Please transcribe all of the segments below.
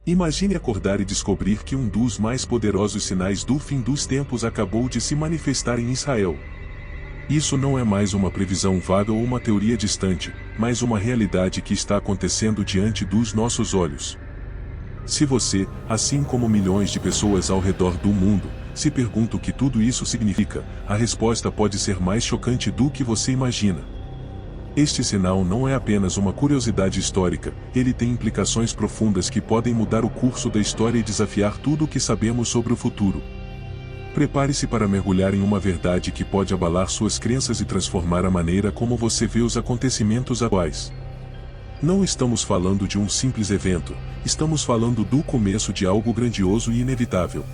Imagine acordar e descobrir que um dos mais poderosos sinais do fim dos tempos acabou de se manifestar em Israel. Isso não é mais uma previsão vaga ou uma teoria distante, mas uma realidade que está acontecendo diante dos nossos olhos. Se você, assim como milhões de pessoas ao redor do mundo, se pergunta o que tudo isso significa, a resposta pode ser mais chocante do que você imagina. Este sinal não é apenas uma curiosidade histórica, ele tem implicações profundas que podem mudar o curso da história e desafiar tudo o que sabemos sobre o futuro. Prepare-se para mergulhar em uma verdade que pode abalar suas crenças e transformar a maneira como você vê os acontecimentos atuais. Não estamos falando de um simples evento, estamos falando do começo de algo grandioso e inevitável.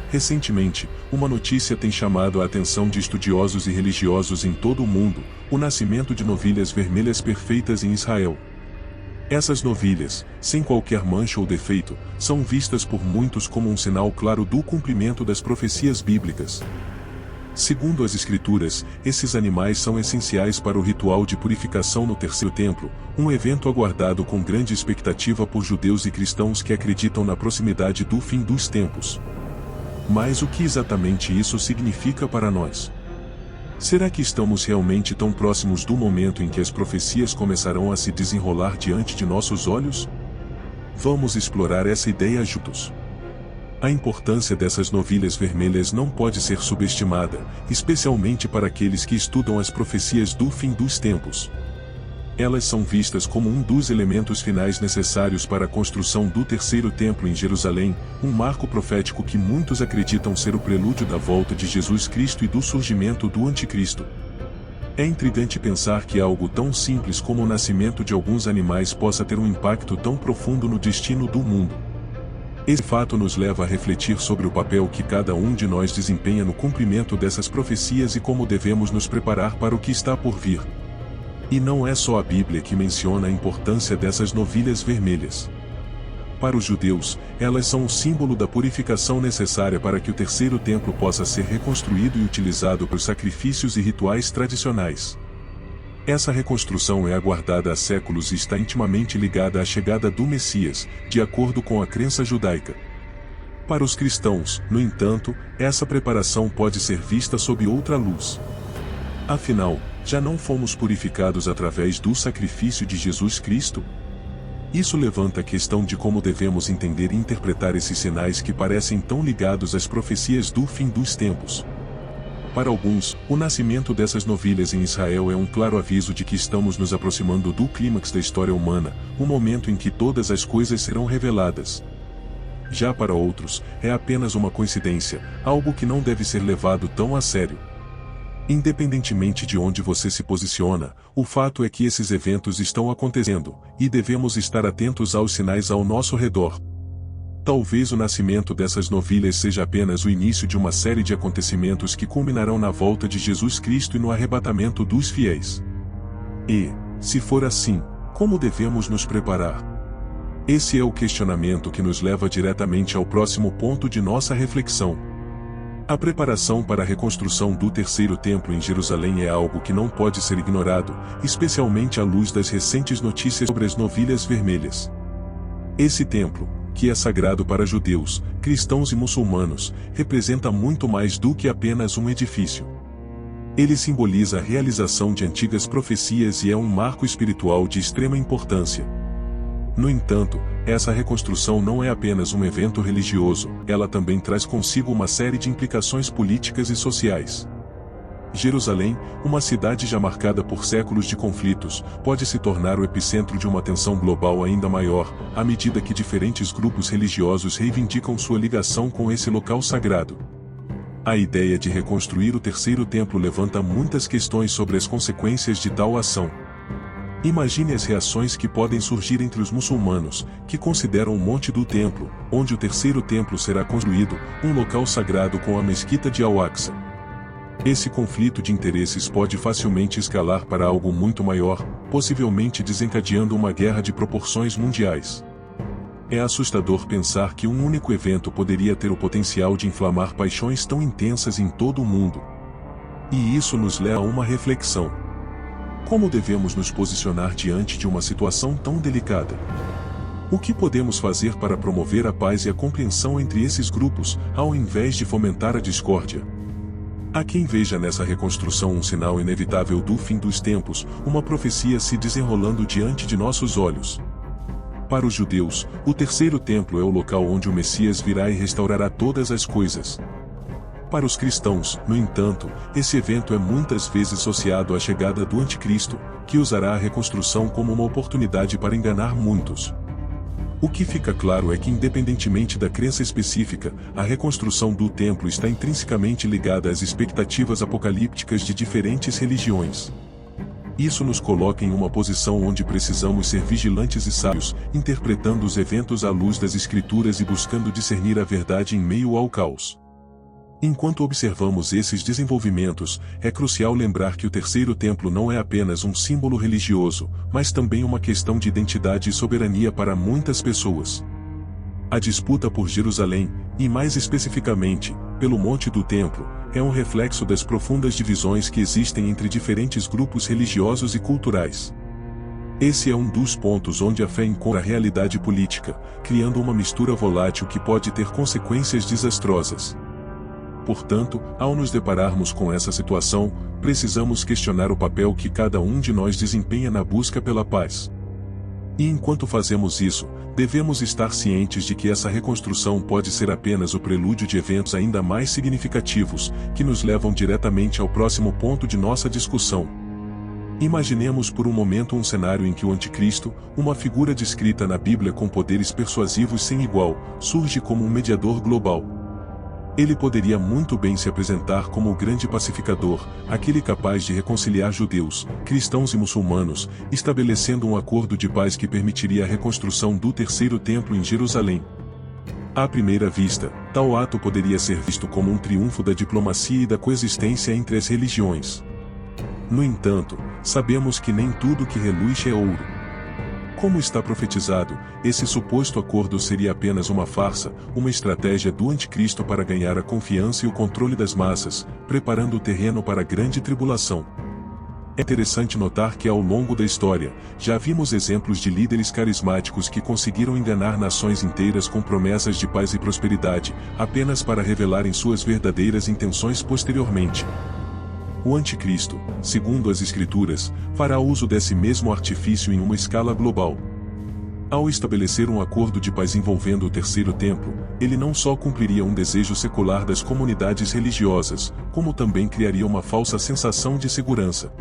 Recentemente, uma notícia tem chamado a atenção de estudiosos e religiosos em todo o mundo: o nascimento de novilhas vermelhas perfeitas em Israel. Essas novilhas, sem qualquer mancha ou defeito, são vistas por muitos como um sinal claro do cumprimento das profecias bíblicas. Segundo as Escrituras, esses animais são essenciais para o ritual de purificação no terceiro templo, um evento aguardado com grande expectativa por judeus e cristãos que acreditam na proximidade do fim dos tempos. Mas o que exatamente isso significa para nós? Será que estamos realmente tão próximos do momento em que as profecias começarão a se desenrolar diante de nossos olhos? Vamos explorar essa ideia juntos. A importância dessas novilhas vermelhas não pode ser subestimada, especialmente para aqueles que estudam as profecias do fim dos tempos. Elas são vistas como um dos elementos finais necessários para a construção do terceiro templo em Jerusalém, um marco profético que muitos acreditam ser o prelúdio da volta de Jesus Cristo e do surgimento do Anticristo. É intrigante pensar que algo tão simples como o nascimento de alguns animais possa ter um impacto tão profundo no destino do mundo. Esse fato nos leva a refletir sobre o papel que cada um de nós desempenha no cumprimento dessas profecias e como devemos nos preparar para o que está por vir. E não é só a Bíblia que menciona a importância dessas novilhas vermelhas. Para os judeus, elas são o símbolo da purificação necessária para que o terceiro templo possa ser reconstruído e utilizado para os sacrifícios e rituais tradicionais. Essa reconstrução é aguardada há séculos e está intimamente ligada à chegada do Messias, de acordo com a crença judaica. Para os cristãos, no entanto, essa preparação pode ser vista sob outra luz. Afinal, já não fomos purificados através do sacrifício de Jesus Cristo? Isso levanta a questão de como devemos entender e interpretar esses sinais que parecem tão ligados às profecias do fim dos tempos. Para alguns, o nascimento dessas novilhas em Israel é um claro aviso de que estamos nos aproximando do clímax da história humana, o momento em que todas as coisas serão reveladas. Já para outros, é apenas uma coincidência, algo que não deve ser levado tão a sério. Independentemente de onde você se posiciona, o fato é que esses eventos estão acontecendo, e devemos estar atentos aos sinais ao nosso redor. Talvez o nascimento dessas novilhas seja apenas o início de uma série de acontecimentos que culminarão na volta de Jesus Cristo e no arrebatamento dos fiéis. E, se for assim, como devemos nos preparar? Esse é o questionamento que nos leva diretamente ao próximo ponto de nossa reflexão. A preparação para a reconstrução do terceiro templo em Jerusalém é algo que não pode ser ignorado, especialmente à luz das recentes notícias sobre as novilhas vermelhas. Esse templo, que é sagrado para judeus, cristãos e muçulmanos, representa muito mais do que apenas um edifício. Ele simboliza a realização de antigas profecias e é um marco espiritual de extrema importância. No entanto, essa reconstrução não é apenas um evento religioso, ela também traz consigo uma série de implicações políticas e sociais. Jerusalém, uma cidade já marcada por séculos de conflitos, pode se tornar o epicentro de uma tensão global ainda maior, à medida que diferentes grupos religiosos reivindicam sua ligação com esse local sagrado. A ideia de reconstruir o terceiro templo levanta muitas questões sobre as consequências de tal ação. Imagine as reações que podem surgir entre os muçulmanos, que consideram o Monte do Templo, onde o terceiro templo será construído, um local sagrado com a mesquita de Al-Aqsa. Esse conflito de interesses pode facilmente escalar para algo muito maior, possivelmente desencadeando uma guerra de proporções mundiais. É assustador pensar que um único evento poderia ter o potencial de inflamar paixões tão intensas em todo o mundo. E isso nos leva a uma reflexão. Como devemos nos posicionar diante de uma situação tão delicada? O que podemos fazer para promover a paz e a compreensão entre esses grupos, ao invés de fomentar a discórdia? Há quem veja nessa reconstrução um sinal inevitável do fim dos tempos, uma profecia se desenrolando diante de nossos olhos. Para os judeus, o terceiro templo é o local onde o Messias virá e restaurará todas as coisas. Para os cristãos, no entanto, esse evento é muitas vezes associado à chegada do Anticristo, que usará a reconstrução como uma oportunidade para enganar muitos. O que fica claro é que, independentemente da crença específica, a reconstrução do templo está intrinsecamente ligada às expectativas apocalípticas de diferentes religiões. Isso nos coloca em uma posição onde precisamos ser vigilantes e sábios, interpretando os eventos à luz das Escrituras e buscando discernir a verdade em meio ao caos. Enquanto observamos esses desenvolvimentos, é crucial lembrar que o terceiro templo não é apenas um símbolo religioso, mas também uma questão de identidade e soberania para muitas pessoas. A disputa por Jerusalém, e mais especificamente, pelo Monte do Templo, é um reflexo das profundas divisões que existem entre diferentes grupos religiosos e culturais. Esse é um dos pontos onde a fé encontra a realidade política, criando uma mistura volátil que pode ter consequências desastrosas. Portanto, ao nos depararmos com essa situação, precisamos questionar o papel que cada um de nós desempenha na busca pela paz. E enquanto fazemos isso, devemos estar cientes de que essa reconstrução pode ser apenas o prelúdio de eventos ainda mais significativos, que nos levam diretamente ao próximo ponto de nossa discussão. Imaginemos por um momento um cenário em que o Anticristo, uma figura descrita na Bíblia com poderes persuasivos sem igual, surge como um mediador global. Ele poderia muito bem se apresentar como o grande pacificador, aquele capaz de reconciliar judeus, cristãos e muçulmanos, estabelecendo um acordo de paz que permitiria a reconstrução do terceiro templo em Jerusalém. À primeira vista, tal ato poderia ser visto como um triunfo da diplomacia e da coexistência entre as religiões. No entanto, sabemos que nem tudo que reluz é ouro. Como está profetizado, esse suposto acordo seria apenas uma farsa, uma estratégia do Anticristo para ganhar a confiança e o controle das massas, preparando o terreno para a grande tribulação. É interessante notar que ao longo da história, já vimos exemplos de líderes carismáticos que conseguiram enganar nações inteiras com promessas de paz e prosperidade, apenas para revelarem suas verdadeiras intenções posteriormente. O Anticristo, segundo as Escrituras, fará uso desse mesmo artifício em uma escala global. Ao estabelecer um acordo de paz envolvendo o terceiro templo, ele não só cumpriria um desejo secular das comunidades religiosas, como também criaria uma falsa sensação de segurança.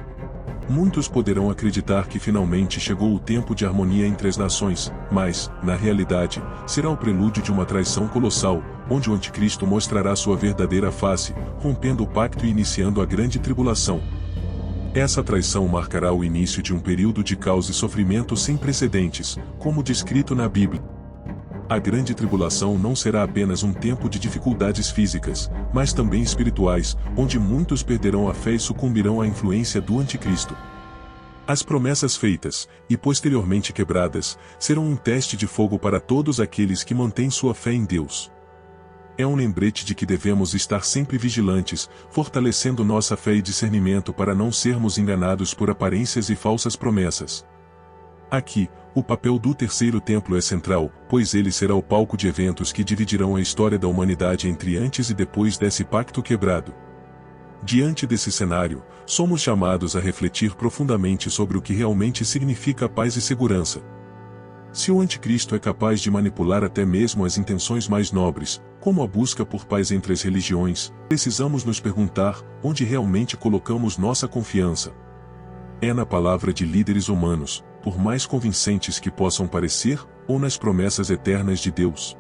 Muitos poderão acreditar que finalmente chegou o tempo de harmonia entre as nações, mas, na realidade, será o prelúdio de uma traição colossal, onde o Anticristo mostrará sua verdadeira face, rompendo o pacto e iniciando a grande tribulação. Essa traição marcará o início de um período de caos e sofrimento sem precedentes, como descrito na Bíblia. A grande tribulação não será apenas um tempo de dificuldades físicas, mas também espirituais, onde muitos perderão a fé e sucumbirão à influência do Anticristo. As promessas feitas, e posteriormente quebradas, serão um teste de fogo para todos aqueles que mantêm sua fé em Deus. É um lembrete de que devemos estar sempre vigilantes, fortalecendo nossa fé e discernimento para não sermos enganados por aparências e falsas promessas. Aqui, o papel do terceiro templo é central, pois ele será o palco de eventos que dividirão a história da humanidade entre antes e depois desse pacto quebrado. Diante desse cenário, somos chamados a refletir profundamente sobre o que realmente significa paz e segurança. Se o Anticristo é capaz de manipular até mesmo as intenções mais nobres, como a busca por paz entre as religiões, precisamos nos perguntar onde realmente colocamos nossa confiança. É na palavra de líderes humanos, por mais convincentes que possam parecer, ou nas promessas eternas de Deus?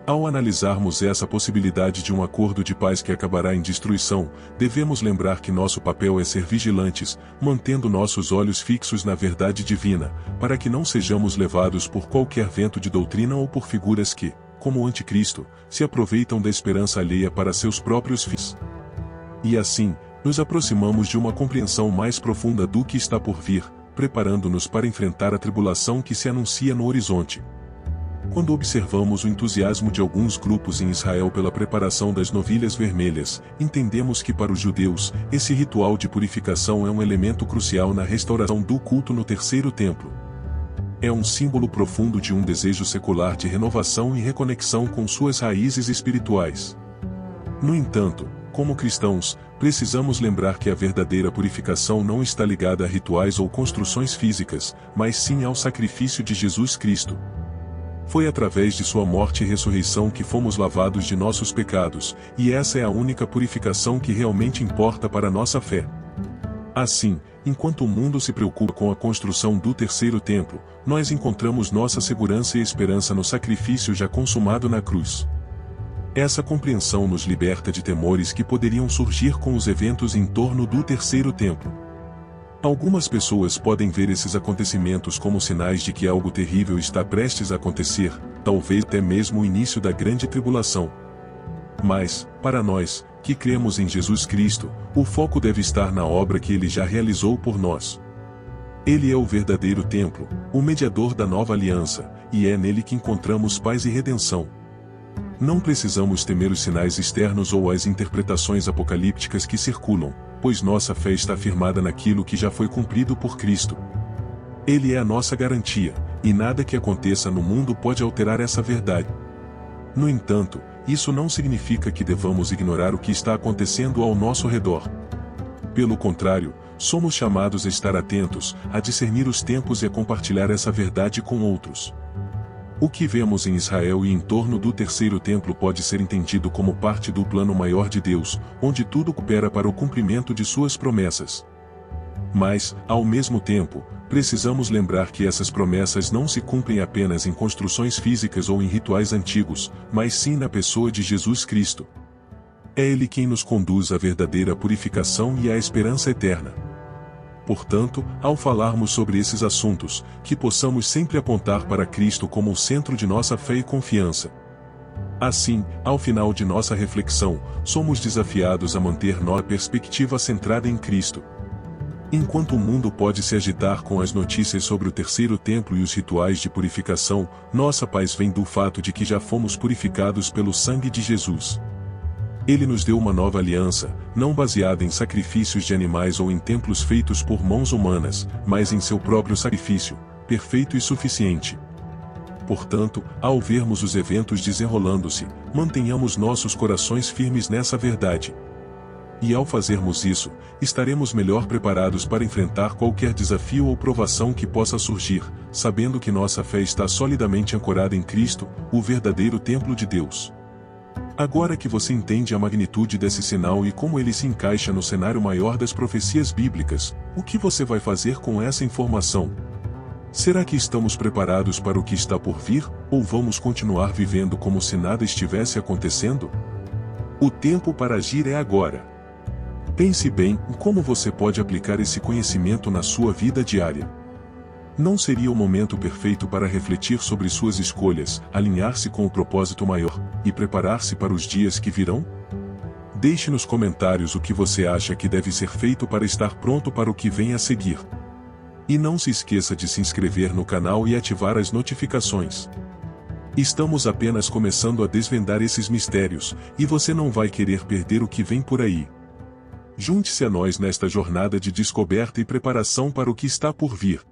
Ao analisarmos essa possibilidade de um acordo de paz que acabará em destruição, devemos lembrar que nosso papel é ser vigilantes, mantendo nossos olhos fixos na verdade divina, para que não sejamos levados por qualquer vento de doutrina ou por figuras que, como o Anticristo, se aproveitam da esperança alheia para seus próprios fins. E assim, nos aproximamos de uma compreensão mais profunda do que está por vir, preparando-nos para enfrentar a tribulação que se anuncia no horizonte. Quando observamos o entusiasmo de alguns grupos em Israel pela preparação das novilhas vermelhas, entendemos que para os judeus, esse ritual de purificação é um elemento crucial na restauração do culto no terceiro templo. É um símbolo profundo de um desejo secular de renovação e reconexão com suas raízes espirituais. No entanto, como cristãos, precisamos lembrar que a verdadeira purificação não está ligada a rituais ou construções físicas, mas sim ao sacrifício de Jesus Cristo. Foi através de sua morte e ressurreição que fomos lavados de nossos pecados, e essa é a única purificação que realmente importa para a nossa fé. Assim, enquanto o mundo se preocupa com a construção do terceiro templo, nós encontramos nossa segurança e esperança no sacrifício já consumado na cruz. Essa compreensão nos liberta de temores que poderiam surgir com os eventos em torno do terceiro templo. Algumas pessoas podem ver esses acontecimentos como sinais de que algo terrível está prestes a acontecer, talvez até mesmo o início da grande tribulação. Mas, para nós, que cremos em Jesus Cristo, o foco deve estar na obra que ele já realizou por nós. Ele é o verdadeiro templo, o mediador da nova aliança, e é nele que encontramos paz e redenção. Não precisamos temer os sinais externos ou as interpretações apocalípticas que circulam, pois nossa fé está firmada naquilo que já foi cumprido por Cristo. Ele é a nossa garantia, e nada que aconteça no mundo pode alterar essa verdade. No entanto, isso não significa que devamos ignorar o que está acontecendo ao nosso redor. Pelo contrário, somos chamados a estar atentos, a discernir os tempos e a compartilhar essa verdade com outros. O que vemos em Israel e em torno do terceiro templo pode ser entendido como parte do plano maior de Deus, onde tudo coopera para o cumprimento de suas promessas. Mas, ao mesmo tempo, precisamos lembrar que essas promessas não se cumprem apenas em construções físicas ou em rituais antigos, mas sim na pessoa de Jesus Cristo. É Ele quem nos conduz à verdadeira purificação e à esperança eterna. Portanto, ao falarmos sobre esses assuntos, que possamos sempre apontar para Cristo como o centro de nossa fé e confiança. Assim, ao final de nossa reflexão, somos desafiados a manter nossa perspectiva centrada em Cristo. Enquanto o mundo pode se agitar com as notícias sobre o terceiro templo e os rituais de purificação, nossa paz vem do fato de que já fomos purificados pelo sangue de Jesus. Ele nos deu uma nova aliança, não baseada em sacrifícios de animais ou em templos feitos por mãos humanas, mas em seu próprio sacrifício, perfeito e suficiente. Portanto, ao vermos os eventos desenrolando-se, mantenhamos nossos corações firmes nessa verdade. E ao fazermos isso, estaremos melhor preparados para enfrentar qualquer desafio ou provação que possa surgir, sabendo que nossa fé está solidamente ancorada em Cristo, o verdadeiro templo de Deus. Agora que você entende a magnitude desse sinal e como ele se encaixa no cenário maior das profecias bíblicas, o que você vai fazer com essa informação? Será que estamos preparados para o que está por vir, ou vamos continuar vivendo como se nada estivesse acontecendo? O tempo para agir é agora. Pense bem em como você pode aplicar esse conhecimento na sua vida diária. Não seria o momento perfeito para refletir sobre suas escolhas, alinhar-se com o propósito maior, e preparar-se para os dias que virão? Deixe nos comentários o que você acha que deve ser feito para estar pronto para o que vem a seguir. E não se esqueça de se inscrever no canal e ativar as notificações. Estamos apenas começando a desvendar esses mistérios, e você não vai querer perder o que vem por aí. Junte-se a nós nesta jornada de descoberta e preparação para o que está por vir.